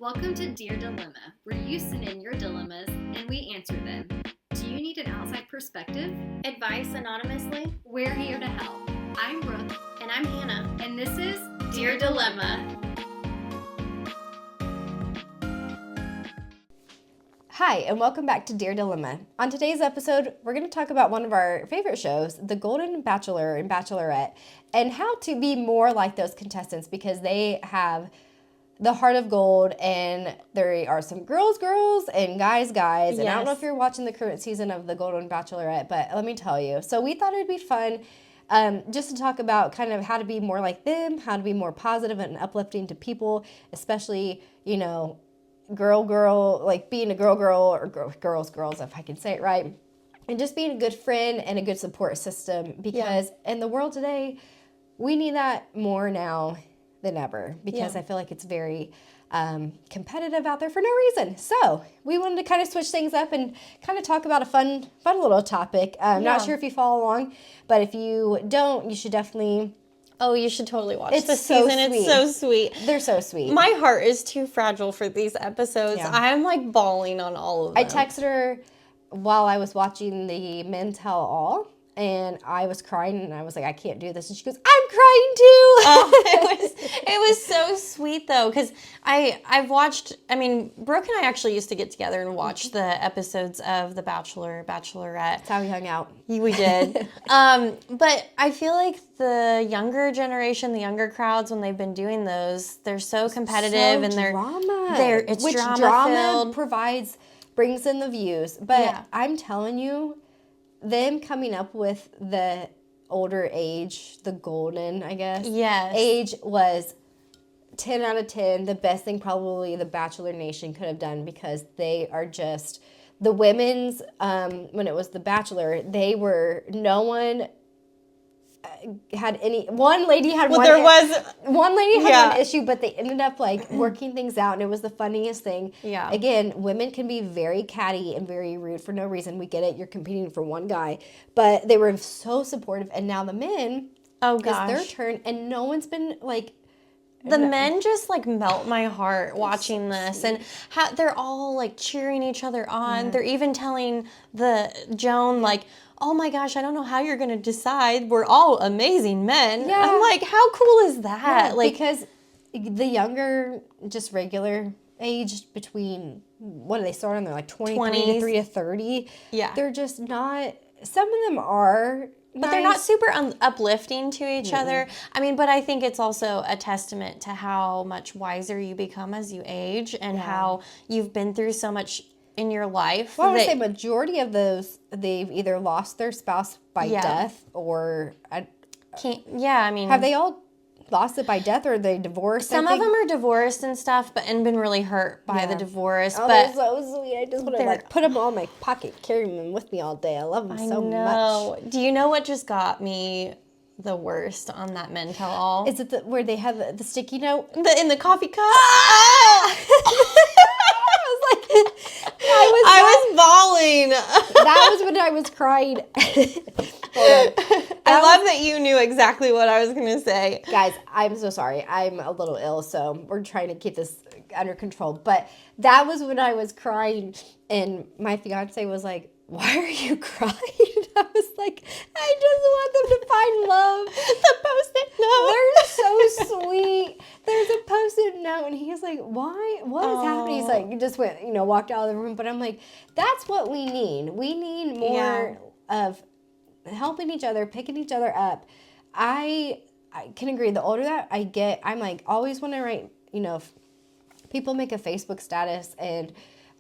Welcome to Dear Dilemma, where you send in your dilemmas and we answer them. Do you need an outside perspective? Advice anonymously? We're here to help. I'm Brooke. And I'm Hannah. And this is Dear Dilemma. Hi, and welcome back to Dear Dilemma. On today's episode, we're going to talk about one of our favorite shows, the Golden Bachelor and Bachelorette, and how to be more like those contestants because they have the heart of gold, and there are some girls and guys. And Yes. I don't know if you're watching the current season of the Golden Bachelorette, but let me tell you. So we thought it'd be fun just to talk about kind of how to be more like them, how to be more positive and uplifting to people, especially, you know, girl, like being a girl, or girls, if I can say it right, and just being a good friend and a good support system because in the world today, we need that more now than ever because I feel like it's very competitive out there for no reason. So we wanted to kind of switch things up and kind of talk about a fun little topic. Not sure if you follow along, but if you don't, you should definitely. Oh, you should totally watch It's this so season. sweet. It's so sweet. They're so sweet. My heart is too fragile for these episodes. Yeah. I'm like bawling on all of them. I texted her while I was watching the Men Tell All, and I was crying, and I was like, I can't do this. And she goes, I'm crying too. It was so sweet though, because I've watched, Brooke and I actually used to get together and watch the episodes of The Bachelor, Bachelorette. That's how we hung out. We did. But I feel like the younger generation, the younger crowds, when they've been doing those, they're so competitive and it's which drama filled. Brings in the views. But Yeah. I'm telling you, them coming up with the older age, the golden, I guess, age was 10 out of 10, the best thing probably the Bachelor Nation could have done because they are just, the women's, when it was the Bachelor, no one had any, one lady had one issue, but they ended up like working things out, and it was the funniest thing. Yeah. Again, women can be very catty and very rude for no reason. We get it. You're competing for one guy, but they were so supportive, and now the men, Oh it's gosh. their turn, and no one's been like. The men just like melt my heart watching this, and they're all like cheering each other on. They're even telling Joan like, "Oh my gosh, I don't know how you're gonna decide. We're all amazing men." Yeah. I'm like, how cool is that? Yeah, like, because the younger, just regular age between, what do they start on? They're like 23 to 30. Yeah. They're just not, some of them are but they're not super uplifting to each other. But I think it's also a testament to how much wiser you become as you age and how you've been through so much in your life. Well, I would say majority of those, they've either lost their spouse by death or... have they all lost it by death, or are they divorced? Some of them are divorced and stuff, and been really hurt by the divorce. Oh, but they're so sweet. I just want to like put them all in my pocket, carry them with me all day. I love them so much. Do you know what just got me the worst on that Men Tell All? Is it where they have the sticky note? In the coffee cup? I was bawling. That was when I was crying. I love that you knew exactly what I was going to say. Guys, I'm so sorry. I'm a little ill, so we're trying to keep this under control. But that was when I was crying, and my fiance was like, "Why are you crying?" I was like, "I just want them to find love." The Post-it note. They're so sweet. There's a Post-it note, and he's like, "Why? What is happening?" He's like, he just went, walked out of the room. But I'm like, that's what we need. We need more of helping each other, picking each other up. I can agree. The older that I get, I'm like, always want to write, if people make a Facebook status, and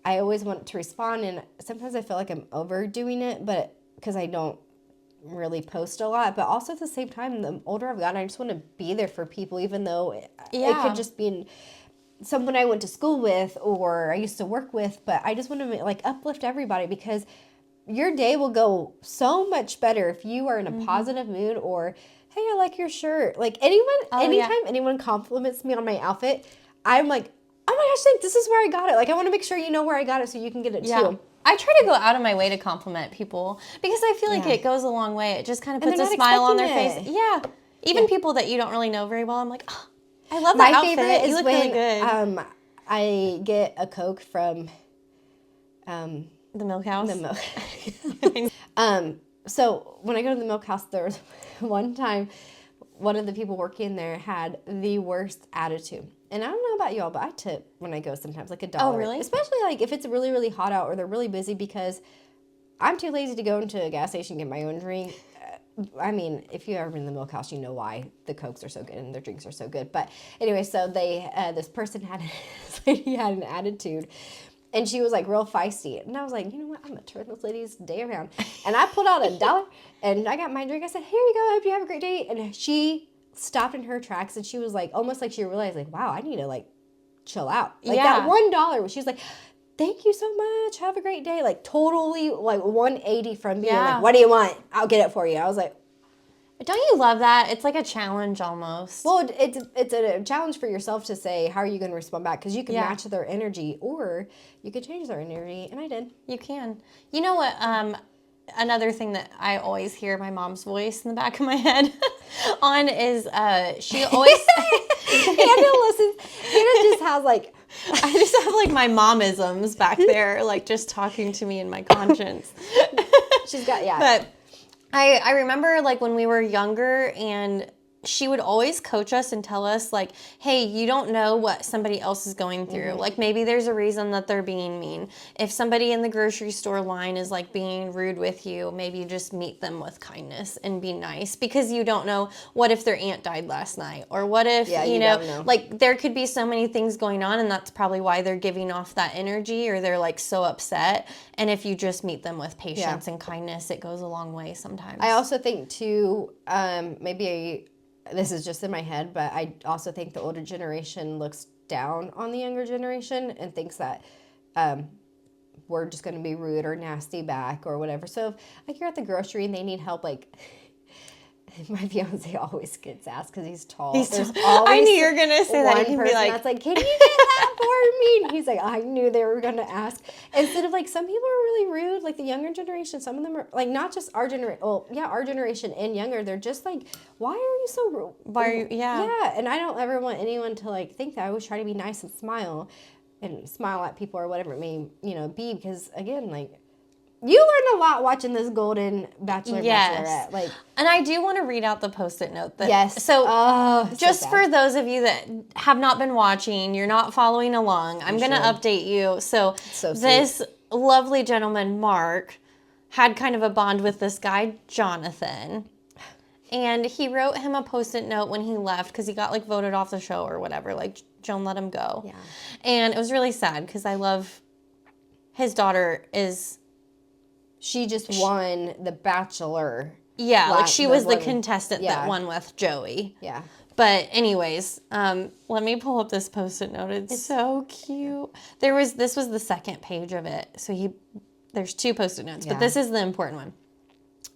I always want to respond, and sometimes I feel like I'm overdoing it, but because I don't really post a lot, but also at the same time, the older I've gotten, I just want to be there for people, even though it could just be someone I went to school with or I used to work with, but I just want to like uplift everybody, because your day will go so much better if you are in a positive mood, or, hey, I like your shirt. Like anytime anyone compliments me on my outfit, I'm like, oh my gosh, this is where I got it. Like, I want to make sure you know where I got it so you can get it too. I try to go out of my way to compliment people because I feel like it goes a long way. It just kind of puts a smile on their face. Yeah. Even people that you don't really know very well, I'm like, oh, I love that outfit. My favorite is you look when really good. I get a Coke from The milk house? the milk. So when I go to the milk house, there was one time one of the people working there had the worst attitude. And I don't know about y'all, but I tip when I go sometimes, like $1. Oh, really? Especially like if it's really, really hot out or they're really busy, because I'm too lazy to go into a gas station and get my own drink. I mean, if you've ever been in the milk house, you know why the Cokes are so good and their drinks are so good. But anyway, so they, this lady had an attitude. And she was like real feisty. And I was like, you know what? I'm going to turn this lady's day around. And I pulled out $1 and I got my drink. I said, here you go. I hope you have a great day. And she stopped in her tracks and she was like, almost like she realized, like, wow, I need to like chill out. Like that $1. She was like, thank you so much. Have a great day. Like totally like 180 from being like, what do you want? I'll get it for you. I was like, don't you love that? It's like a challenge almost. well, it's a challenge for yourself to say, how are you going to respond back? Because you can match their energy or you could change their energy. And I did. You can. You know what? Another thing that I always hear my mom's voice in the back of my head on is she always... Hannah listens. Hannah just has like... I just have like my momisms back there, like just talking to me in my conscience. She's got, But I remember like when we were younger and she would always coach us and tell us like, hey, you don't know what somebody else is going through. Mm-hmm. Like maybe there's a reason that they're being mean. If somebody in the grocery store line is like being rude with you, maybe you just meet them with kindness and be nice, because you don't know what if their aunt died last night, or what if, you know, like there could be so many things going on, and that's probably why they're giving off that energy, or they're like so upset. And if you just meet them with patience and kindness, it goes a long way sometimes. I also think too, this is just in my head, but I also think the older generation looks down on the younger generation and thinks that we're just going to be rude or nasty back or whatever. So if like you're at the grocery and they need help, like my fiance always gets asked because he's tall. There's always I knew you were going to say that. one You can person be like, that's like, can you get that for me? And he's like, I knew they were going to ask. Instead of like, some people are really rude, like the younger generation, some of them are like, not just our generation, well, yeah, our generation and younger, they're just like, why are you so rude? Why are you, Yeah, and I don't ever want anyone to like think that. I always try to be nice and smile at people or whatever it may, you know, be, because again, like, you learned a lot watching this Golden Bachelor and Bachelorette. Like, and I do want to read out the Post-it note. So, just for those of you that have not been watching, you're not following along, I'm going to update you. So this lovely gentleman, Mark, had kind of a bond with this guy, Jonathan. And he wrote him a Post-it note when he left because he got like voted off the show or whatever. Like, Joan let him go. Yeah. And it was really sad because I love his daughter is... She just won the Bachelor. Yeah, like she was the contestant that won with Joey. Yeah. But anyways, let me pull up this Post-it note. It's so cute. This was the second page of it. So there's 2 Post-it notes, but this is the important one.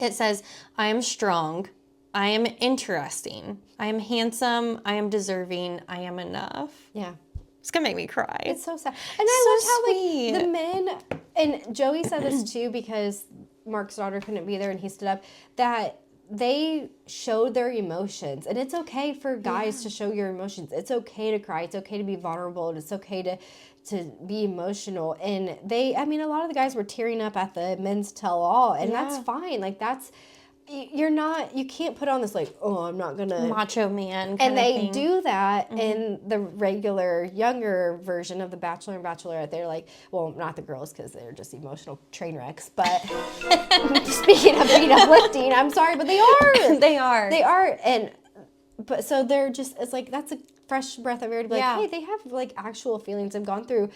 It says, I am strong. I am interesting. I am handsome. I am deserving. I am enough. Yeah. It's going to make me cry. It's so sad. And I love how like the men, and Joey said this too because Mark's daughter couldn't be there and he stood up, that they showed their emotions. And it's okay for guys to show your emotions. It's okay to cry. It's okay to be vulnerable. And it's okay to be emotional. And a lot of the guys were tearing up at the men's tell-all. And that's fine. Like you can't put on this like, oh, I'm not gonna macho man and they do that in the regular younger version of the Bachelor and Bachelorette. They're like, well, not the girls because they're just emotional train wrecks, but speaking of being uplifting, I'm sorry, but they are they are but so they're just, it's like, that's a fresh breath of air to be like, hey, they have like actual feelings and gone through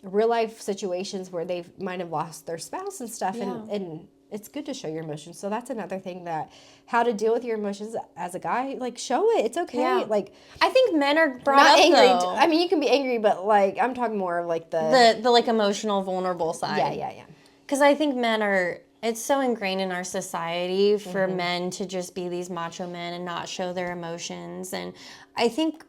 real life situations where they might have lost their spouse and stuff and it's good to show your emotions. So that's another thing, that how to deal with your emotions as a guy, like show it. It's okay. Yeah. Like, I think men are brought up angry. Though. I mean, you can be angry, but like I'm talking more of like the like emotional, vulnerable side. Yeah. Because I think it's so ingrained in our society for men to just be these macho men and not show their emotions. And I think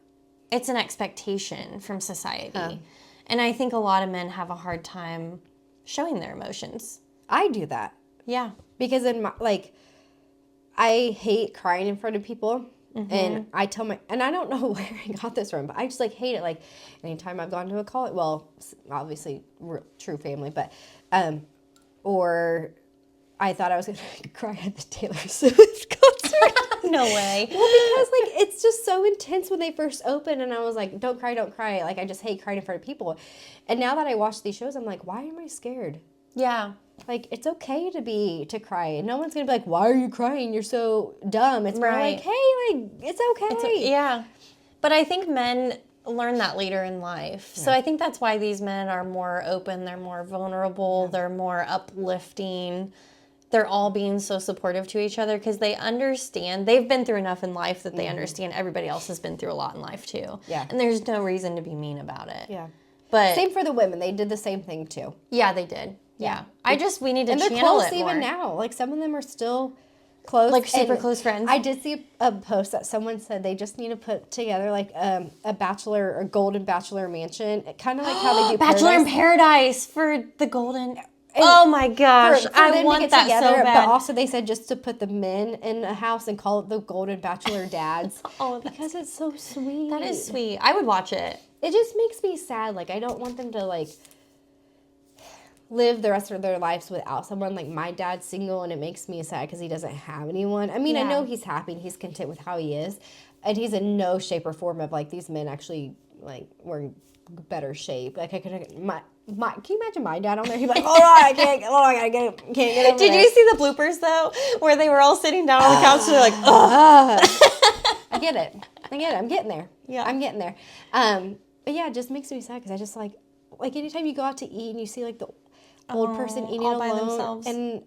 it's an expectation from society. And I think a lot of men have a hard time showing their emotions. I do that. Yeah. Because I hate crying in front of people. And I tell and I don't know where I got this from, but I just like hate it. Like anytime I've gone to a college, well, obviously true family, but, or I thought I was going to cry at the Taylor Swift concert. No way. Well, because like it's just so intense when they first open, and I was like, don't cry. Like I just hate crying in front of people. And now that I watch these shows, I'm like, why am I scared? Yeah. Like, it's okay to cry. No one's going to be like, why are you crying? You're so dumb. It's more like, hey, like, it's okay. Yeah. But I think men learn that later in life. Yeah. So I think that's why these men are more open. They're more vulnerable. Yeah. They're more uplifting. They're all being so supportive to each other because they understand. They've been through enough in life that they understand everybody else has been through a lot in life, too. Yeah. And there's no reason to be mean about it. Yeah. But same for the women. They did the same thing, too. Yeah, they did. Yeah. We need to channel it more. And they're close even now. Like, some of them are still close. Like, super close friends. I did see a post that someone said they just need to put together, like, a bachelor or golden bachelor mansion. Kind of like how they do Bachelor in Paradise for the golden... oh my gosh, for I want that together, so bad. But also they said just to put the men in a house and call it the Golden Bachelor Dads. Because it's so sweet. That is sweet. I would watch it. It just makes me sad. Like, I don't want them to, like, live the rest of their lives without someone. Like, my dad's single, and it makes me sad because he doesn't have anyone. I mean, I know he's happy and he's content with how he is. And he's in no shape or form of, like, these men actually, like, were in better shape. Like, I could... can you imagine my dad on there? He'd be like, hold on, I can't get over Did you see the bloopers, though, where they were all sitting down on the couch and they're like, ugh. I get it. I'm getting there. Yeah. I'm getting there. But yeah, it just makes me sad because I just like anytime you go out to eat and you see, like, the old person eating all alone. By themselves. And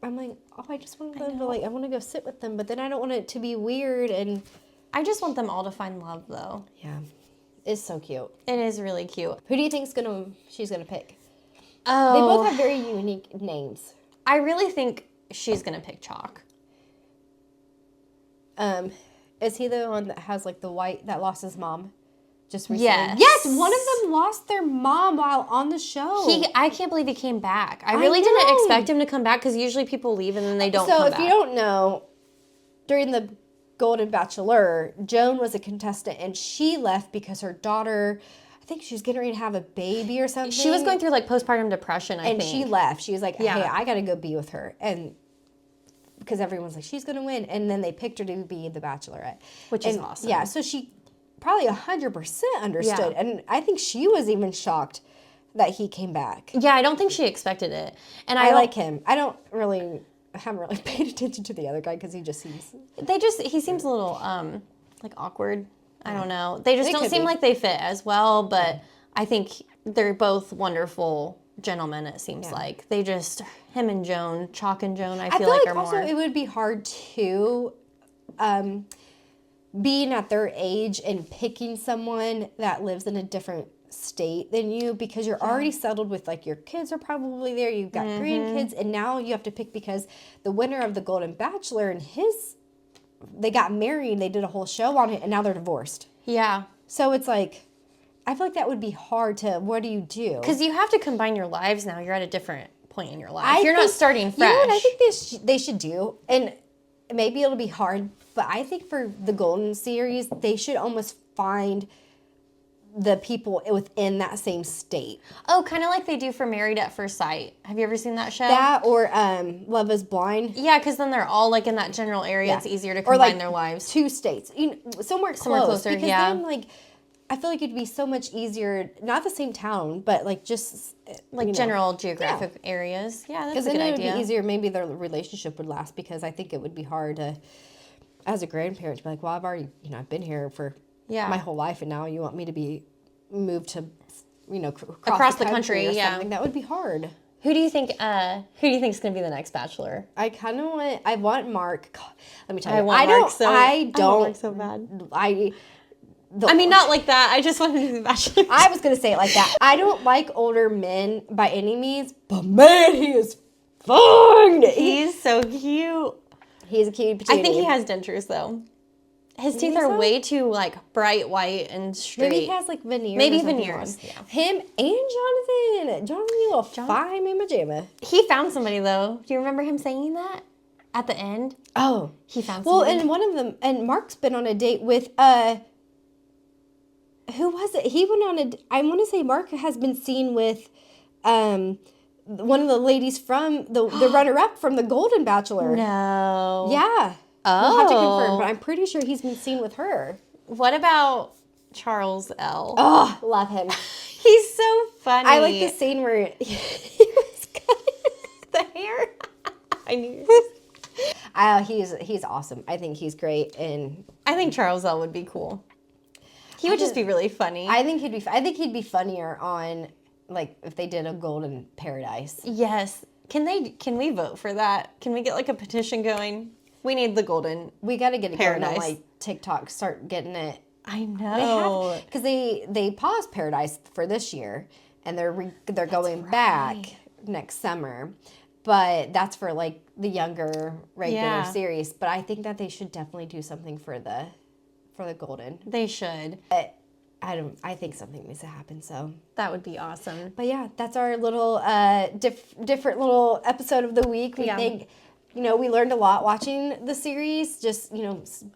I'm like, I just want them to, like, I want to go sit with them, but then I don't want it to be weird. And I just want them all to find love, though. Yeah. It's so cute. It is really cute. Who do you think she's gonna pick? Oh, they both have very unique names. I really think she's gonna pick Chalk. Is he the one that has, like, the white that lost his mom just recently? Yes, one of them lost their mom while on the show. I can't believe he came back. I really didn't expect him to come back because usually people leave and then they don't come back. So if you don't know, during the Golden Bachelor, Joan was a contestant, and she left because her daughter, I think she was getting ready to have a baby or something. She was going through, like, postpartum depression, I think. And she left. She was like, hey, I got to go be with her. And because everyone's like, she's going to win. And then they picked her to be the Bachelorette. Which is awesome. Yeah, so she probably 100% understood. Yeah. And I think she was even shocked that he came back. Yeah, I don't think she expected it. And I like him. I haven't really paid attention to the other guy because he just seems... He seems a little, like, awkward. I don't know. They just don't seem like they fit as well, but I think they're both wonderful gentlemen, it seems like. They just... Him and Joan, Chalk and Joan, I feel like are also more... it would be hard, too, being at their age and picking someone that lives in a different state than you because you're already settled with, like, your kids are probably there, you've got grandkids, and now you have to pick because the winner of the Golden Bachelor and they got married, they did a whole show on it, and now they're divorced. Yeah. So it's like, I feel like that would be hard to, what do you do? Because you have to combine your lives now. You're at a different point in your life. You're not starting fresh. You know what I think they should do? And maybe it'll be hard, but I think for the Golden series, they should almost find the people within that same state. Oh, kind of like they do for Married at First Sight. Have you ever seen that show? That or Love is Blind. Yeah, because then they're all, like, in that general area. Yeah. It's easier to combine their lives. 2 states. Somewhere closer. Because then, like, I feel like it'd be so much easier, not the same town, but, like, just... Like, general geographic areas. Yeah, that's a good idea. Because then it would be easier. Maybe their relationship would last because I think it would be hard to, as a grandparent, to be like, well, I've already, I've been here for... my whole life, and now you want me to be moved to, across the country or something. That would be hard. Who do you think is going to be the next Bachelor? I want Mark. God, let me tell you. I want Mark so bad. I mean, not like that. I just wanted to be the Bachelor. I was going to say it like that. I don't like older men by any means, but man, he is fun. He's so cute. He's a cute patootie. I think he has dentures, though. His teeth are way too, like, bright white and straight. Maybe he has, like, veneers. Maybe veneers. Yeah. Him and Jonathan. Jonathan, you little fine in my jamma. He found somebody, though. Do you remember him saying that? At the end, Oh, he found well, somebody. and one of them, and Mark's been on a date with who was it? He went on I want to say Mark has been seen with one of the ladies from the runner-up from the Golden Bachelor. No. Yeah. Oh. We'll have to confirm, but I'm pretty sure he's been seen with her. What about Charles L? Oh, love him. He's so funny. I like the scene where he was cutting the hair. I knew. He's awesome. I think he's great, and I think Charles L would be cool. He would just be really funny. I think he'd be funnier on, like, if they did a Golden Paradise. Yes. Can we vote for that? Can we get like a petition going? We need the Golden. We got to get it going on, Paradise. like, TikTok. Start getting it. I know. Because they paused Paradise for this year, and they're going back next summer. But that's for, like, the younger regular series. But I think that they should definitely do something for the Golden. They should. I think something needs to happen. So That would be awesome. but yeah, that's our little different little episode of the week. We think, we learned a lot watching the series. Just,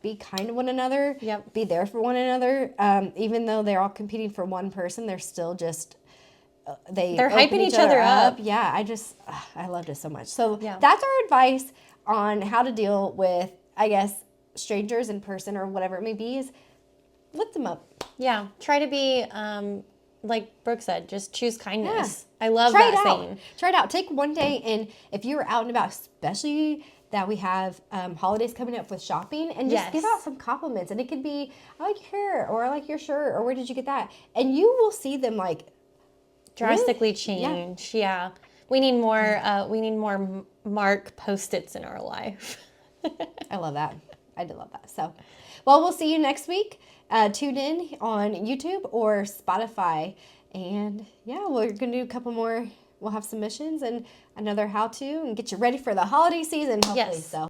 be kind to one another. Yep. Be there for one another. Even though they're all competing for one person, they're still just they're hyping each other up. Yeah, I loved it so much. So Yeah. that's our advice on how to deal with, I guess, strangers in person or whatever it may be, is lift them up. Yeah. Try to be, like Brooke said, just choose kindness. I love Try that it out. saying. Try it out. Take one day, and if you're out and about, especially that we have holidays coming up with shopping, and just give out some compliments. And it could be, I like your hair, or I like your shirt, or where did you get that? And you will see them like Drastically change. Yeah. We need more Mark Post-its in our life. I love that. I did love that. So, well, we'll see you next week. Tune in on YouTube or Spotify. And yeah, we're going to do a couple more. We'll have submissions and another how-to and get you ready for the holiday season, hopefully. Yes. So.